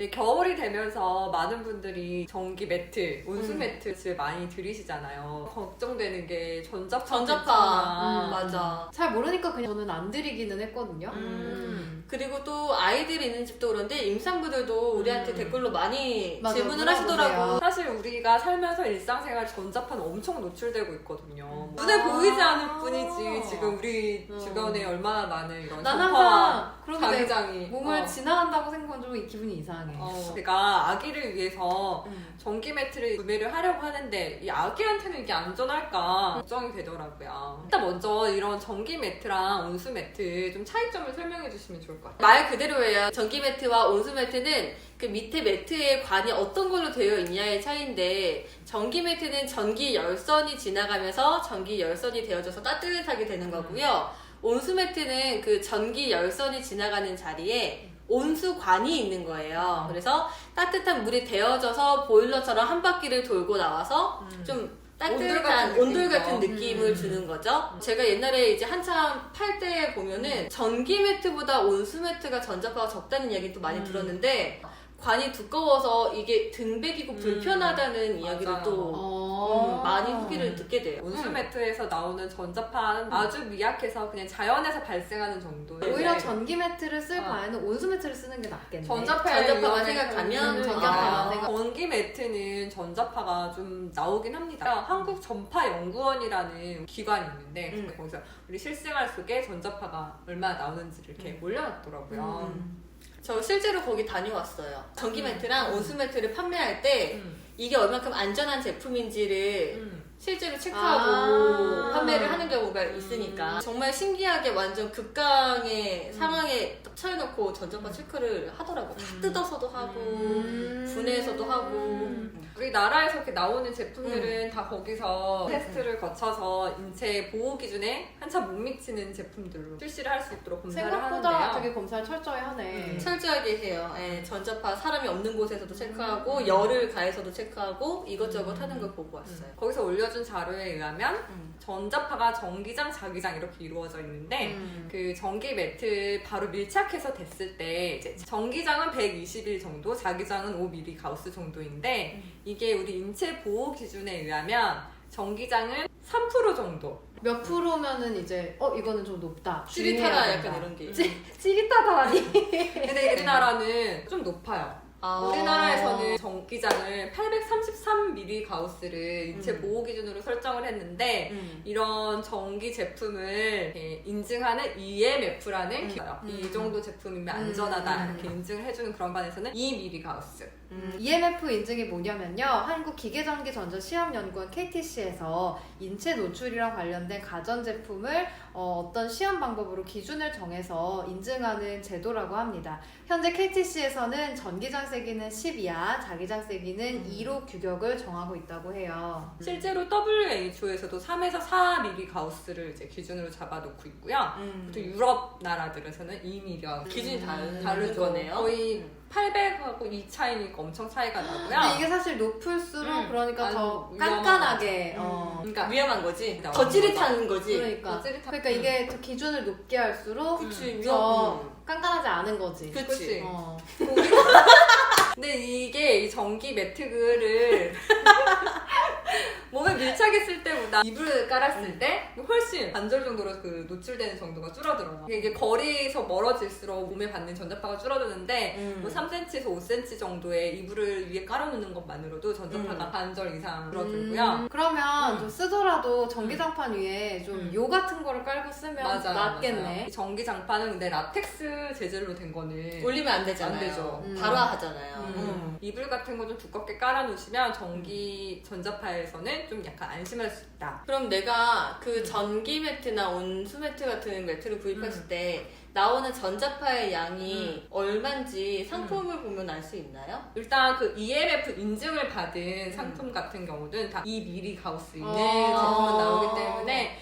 근데 겨울이 되면서 많은 분들이 전기 매트, 온수 매트를 많이 들이시잖아요. 걱정되는 게 전자파. 맞아. 잘 모르니까 그냥 저는 안 드리기는 했거든요. 그리고 또 아이들이 있는 집도 그런데 임산부들도 우리한테 댓글로 많이 맞아, 질문을 물어보세요. 하시더라고. 사실 우리가 살면서 일상생활 전자파는 엄청 노출되고 있거든요. 눈에 보이지 않을 뿐이지 지금 우리 주변에 얼마나 많은 이런 난 전파와 항상 그렇게 내 자기장이 몸을 지나간다고 생각하면 좀 기분이 이상해. 제가 아기를 위해서 전기 매트를 구매를 하려고 하는데 이 아기한테는 이게 안전할까 걱정이 되더라고요. 일단 먼저 이런 전기 매트랑 온수 매트 좀 차이점을 설명해 주시면 좋을 것 같아요. 말 그대로예요. 전기 매트와 온수 매트는 그 밑에 매트에 관이 어떤 걸로 되어 있냐의 차이인데, 전기 매트는 전기 열선이 지나가면서 전기 열선이 되어져서 따뜻하게 되는 거고요. 온수 매트는 그 전기 열선이 지나가는 자리에 온수관이 있는 거예요. 그래서 따뜻한 물이 데워져서 보일러처럼 한 바퀴를 돌고 나와서 좀 따뜻한 온돌 같은 느낌을 주는 거죠. 제가 옛날에 이제 한참 팔 때 보면은 전기 매트보다 온수 매트가 전자파가 적다는 이야기 또 많이 들었는데, 관이 두꺼워서 이게 등백이고 불편하다는 이야기를 맞아요. 또 많이 후기를 듣게 돼요. 온수 매트에서 나오는 전자파는 아주 미약해서 그냥 자연에서 발생하는 정도예요. 오히려 전기 매트를 쓸 바에는 온수 매트를 쓰는 게 낫겠네. 전자파만 생각하면 전자파만 전기 매트는 전자파가 좀 나오긴 합니다. 한국 전파 연구원이라는 기관이 있는데 거기서 우리 실생활 속에 전자파가 얼마나 나오는지를 이렇게 올려놨더라고요. 저 실제로 거기 다녀왔어요. 전기 매트랑 온수 매트를 판매할 때 이게 얼마큼 안전한 제품인지를 실제로 체크하고 판매를 하는 경우가 있으니까 정말 신기하게 완전 극강의 상황에 딱 처해놓고 전자파 체크를 하더라고. 다 뜯어서도 하고 분해해서도 하고. 우리나라에서 이렇게 나오는 제품들은 다 거기서 테스트를 거쳐서 인체 보호 기준에 한참 못 미치는 제품들로 출시를 할 수 있도록 검사를 생각보다 하는데요. 되게 검사를 철저히 하네. 철저하게 해요. 예, 전자파 사람이 없는 곳에서도 체크하고 열을 가해서도 체크하고 이것저것 하는 걸 보고 왔어요. 거기서 올려준 자료에 의하면 전자파가 전기장, 자기장 이렇게 이루어져 있는데 그 전기 매트 바로 밀착해서 됐을 때 이제 전기장은 121 정도, 자기장은 5mm 가우스 정도인데 이게 우리 인체 보호 기준에 의하면 전기장은 3% 정도. 몇 프로면은 이제 이거는 좀 높다. 찌릿하다 주의해야 약간 된다. 이런 게. 찌릿하다니. 근데 우리나라는 좀 높아요. 아. 우리나라에서는 전기장을 833mm 가우스를 인체 보호 기준으로 설정을 했는데 이런 전기 제품을 이렇게 인증하는 EMF라는 이 정도 제품이면 안전하다 이렇게 인증을 해주는 그런 반에서는 2mm 가우스. EMF 인증이 뭐냐면요. 한국기계전기전자시험연구원 KTC에서 인체 노출이랑 관련된 가전제품을 어떤 시험 방법으로 기준을 정해서 인증하는 제도라고 합니다. 현재 KTC에서는 전기장 세기는 10이하, 자기장 세기는 2로 규격을 정하고 있다고 해요. 실제로 WHO에서도 3에서 4mm 가우스를 이제 기준으로 잡아놓고 있고요. 또 유럽 나라들에서는 2mm가 기준이 다르죠. 거네요. 거의 800하고 2 차이니까 엄청 차이가 나고요. 근데 이게 사실 높을수록 그러니까 더 위험하죠. 깐깐하게 그러니까 위험한 거지. 나오는 더 찌릿한 거지. 그러니까 이게 더 기준을 높게 할수록 그치, 더 깐깐하지 않은 거지. 그치. 어. 근데 이게 이 전기 매트를 몸에 밀착했을 때보다 이불을 깔았을 때 훨씬 반절 정도로 그 노출되는 정도가 줄어들어요. 이게 거리에서 멀어질수록 몸에 받는 전자파가 줄어드는데 뭐 3cm에서 5cm 정도의 이불을 위에 깔아놓는 것만으로도 전자파가 반절 이상 줄어들고요. 그러면 좀 쓰더라도 전기장판 위에 좀 요 같은 거를 깔고 쓰면 낫겠네. 맞아요. 이 전기장판은 근데 라텍스 재질로 된 거는 올리면 안 되잖아요. 안 되죠. 발화하잖아요. 이불 같은 거 좀 두껍게 깔아놓으시면 전기 전자파에서는 좀 약간 안심할 수 있다. 그럼 내가 그 전기 매트나 온수 매트 같은 매트를 구입했을 때 나오는 전자파의 양이 얼만지 상품을 보면 알 수 있나요? 일단 그 EMF 인증을 받은 상품 같은 경우는 다 2mm 가우스 있는 제품만 나오기 때문에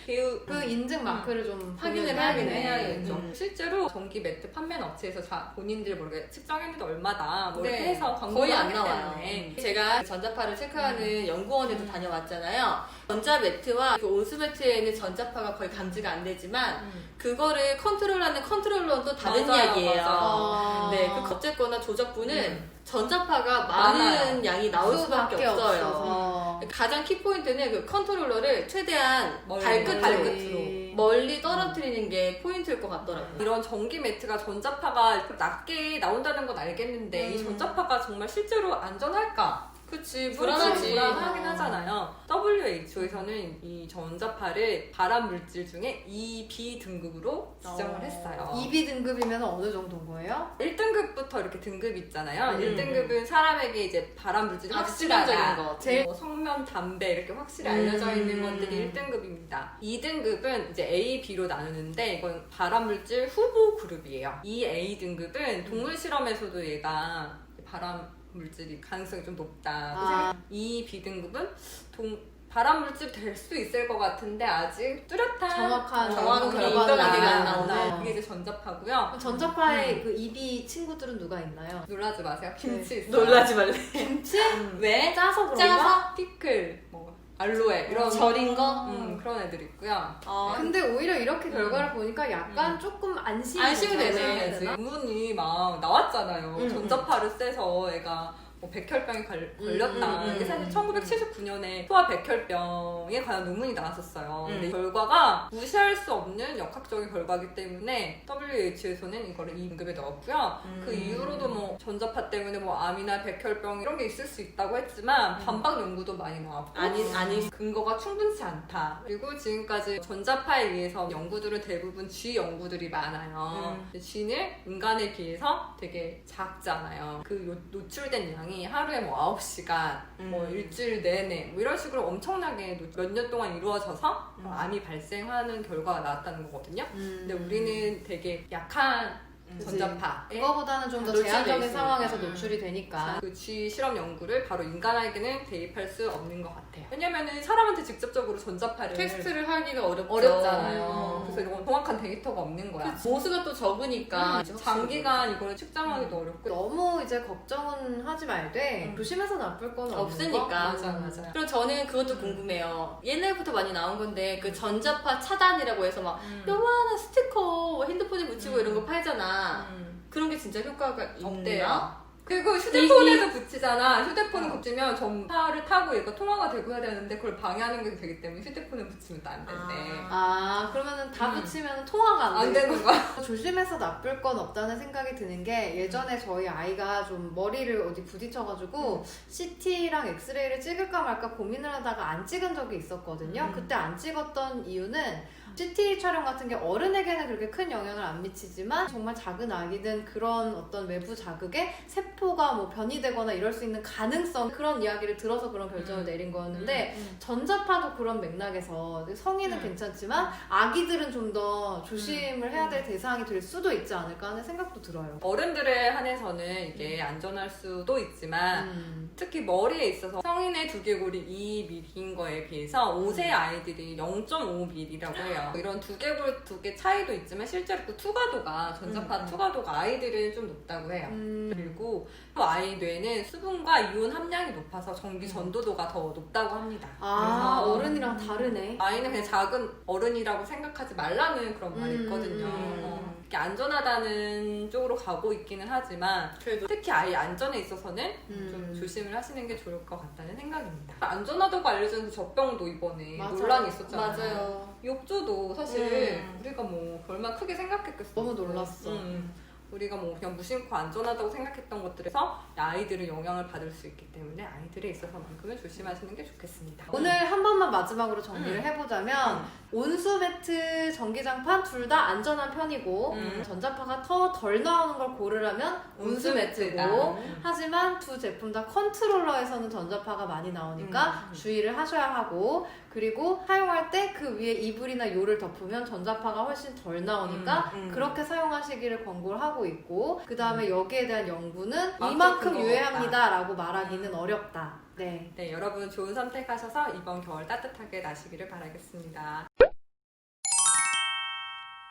그 인증 마크를 좀 확인을 해야겠네. 실제로 전기 매트 판매는 업체에서 본인들 모르게 측정했는데 얼마다 뭐 이렇게 네. 해서 광고를 거의 안 하기 나와요. 때문에 제가 전자파를 체크하는 연구원에도 다녀왔잖아요. 전자 매트와 그 온수 매트에는 전자파가 거의 감지가 안 되지만 그거를 컨트롤하는 컨트롤러는 또 다른 맞아요, 이야기예요. 맞아요. 네, 그 어쨌거나 조작부는 전자파가 많아요. 많은 양이 나올 수밖에 없어요. 없어서. 가장 키포인트는 그 컨트롤러를 최대한 멀리, 발끝으로 멀리 떨어뜨리는 게 포인트일 것 같더라고요. 이런 전기 매트가 전자파가 낮게 나온다는 건 알겠는데 이 전자파가 정말 실제로 안전할까? 그치, 불안하지. 불안하지. 불안하긴 하잖아요. WHO에서는 이 전자파를 발암 물질 중에 2B 등급으로 지정을 했어요. 2B 등급이면 어느 정도인 거예요? 1등급부터 이렇게 등급이 있잖아요. 음. 1등급은 사람에게 이제 발암 물질이 아주 확실하다. 치명적인 거. 제일 성면, 담배 이렇게 확실히 알려져 있는 것들이 1등급입니다. 2등급은 이제 A, B로 나누는데 이건 발암 물질 후보 그룹이에요. 이 A 등급은 동물 실험에서도 얘가 발암 물질이 가능성이 좀 높다. 이 B등급은 발암 물질 될 수 있을 것 같은데 아직 뚜렷한 정확한 결과는 결과는 아직 안 나오네. 나오네. 그게 이제 전자파고요. 전자파의 그 2B 친구들은 누가 있나요? 놀라지 마세요. 김치 있어요. 놀라지 말래. 김치? 왜? 짜서 그런가? 짜서 피클, 뭐 알로에 이런 절인 거? 그런 애들 있고요. 근데 오히려 이렇게 결과를 보니까 약간 조금 안심이 되네. 논문이 막 나왔잖아요. 음. 전자파를 쐬서 애가 뭐 백혈병에 걸렸다. 음. 이게 사실 1979년에 소아 백혈병에 관한 논문이 나왔었어요. 음. 근데 결과가 무시할 수 없는 역학적인 결과이기 때문에 WHO에서는 이거를 2등급에 넣었고요. 그 이후로도 뭐 전자파 때문에 뭐 암이나 백혈병 이런 게 있을 수 있다고 했지만 반박 연구도 많이 나왔고 아니. 근거가 충분치 않다. 그리고 지금까지 전자파에 의해서 연구들은 대부분 G 연구들이 많아요. G는 인간에 비해서 되게 작잖아요. 그 노출된 양이 하루에 뭐 9시간, 뭐 일주일 내내 뭐 이런 식으로 엄청나게 몇 년 동안 이루어져서 암이 발생하는 결과가 나왔다는 거거든요. 근데 우리는 되게 약한 전자파에 그거보다는 좀 더 노출돼 제한적인 있으니까. 상황에서 노출이 되니까. 그 G 실험 연구를 바로 인간에게는 대입할 수 없는 것 같아요. 왜냐면은 사람한테 직접적으로 전자파를 테스트를 하기가 어렵죠. 어렵잖아요. 그래서 이건 정확한 데이터가 없는 거야. 모수가 또 적으니까 장기간 이걸 측정하기도 어렵고 너무 이제 걱정은 하지 말되 조심해서 나쁠 건 없으니까. 맞아요. 그리고 저는 그것도 궁금해요. 옛날부터 많이 나온 건데 그 전자파 차단이라고 해서 막 요만한 스티커 뭐 핸드폰에 붙이고 이런 거 팔잖아. 그런 게 진짜 효과가 없대요. 있나? 그리고 휴대폰에도 붙이잖아. 휴대폰을 붙이면 전파를 타고 얘가 통화가 되고 해야 되는데 그걸 방해하는 게 되기 때문에 휴대폰을 붙이면 또 안 된대. 그러면은 다 붙이면 통화가 안 되는 거야. 조심해서 나쁠 건 없다는 생각이 드는 게 예전에 저희 아이가 좀 머리를 어디 부딪혀가지고 CT랑 엑스레이를 찍을까 말까 고민을 하다가 안 찍은 적이 있었거든요. 그때 안 찍었던 이유는 CT 촬영 같은 게 어른에게는 그렇게 큰 영향을 안 미치지만 정말 작은 아기든 그런 어떤 외부 자극에 세포가 뭐 변이되거나 이럴 수 있는 가능성 그런 이야기를 들어서 그런 결정을 내린 거였는데 전자파도 그런 맥락에서 성인은 괜찮지만 아기들은 좀 더 조심을 해야 될 대상이 될 수도 있지 않을까 하는 생각도 들어요. 어른들에 한해서는 이게 안전할 수도 있지만 특히 머리에 있어서 성인의 두개골이 2mm인 거에 비해서 5세 아이들이 0.5mm라고 해요. 이런 두개골 두 개 차이도 있지만 실제로 그 투과도가 전자파 투과도가 아이들은 좀 높다고 해요. 그리고 또 아이 뇌는 수분과 이온 함량이 높아서 전기 전도도가 더 높다고 합니다. 그래서 어른이랑 다르네. 아이는 그냥 작은 어른이라고 생각하지 말라는 그런 말이 있거든요. 이렇게 안전하다는 쪽으로 가고 있기는 하지만 그래도 특히 아이 안전에 있어서는 좀 조심을 하시는 게 좋을 것 같다는 생각입니다. 안전하다고 알려진 그 젖병도 이번에 맞아. 논란이 있었잖아요. 맞아요. 욕조도 사실 우리가 뭐 얼마나 크게 생각했겠어. 너무 놀랐어. 우리가 뭐 그냥 무심코 안전하다고 생각했던 것들에서 아이들은 영향을 받을 수 있기 때문에 아이들에 있어서만큼은 조심하시는 게 좋겠습니다. 오늘 한 번만 마지막으로 정리를 해보자면 온수 매트, 전기장판 둘 다 안전한 편이고 전자파가 더 덜 나오는 걸 고르라면 온수 매트고 하지만 두 제품 다 컨트롤러에서는 전자파가 많이 나오니까 주의를 하셔야 하고 그리고 사용할 때 그 위에 이불이나 요를 덮으면 전자파가 훨씬 덜 나오니까 그렇게 사용하시기를 권고를 하고 있고 그 다음에 여기에 대한 연구는 이만큼 유해합니다 라고 말하기는 어렵다. 네. 네, 여러분 좋은 선택하셔서 이번 겨울 따뜻하게 나시기를 바라겠습니다.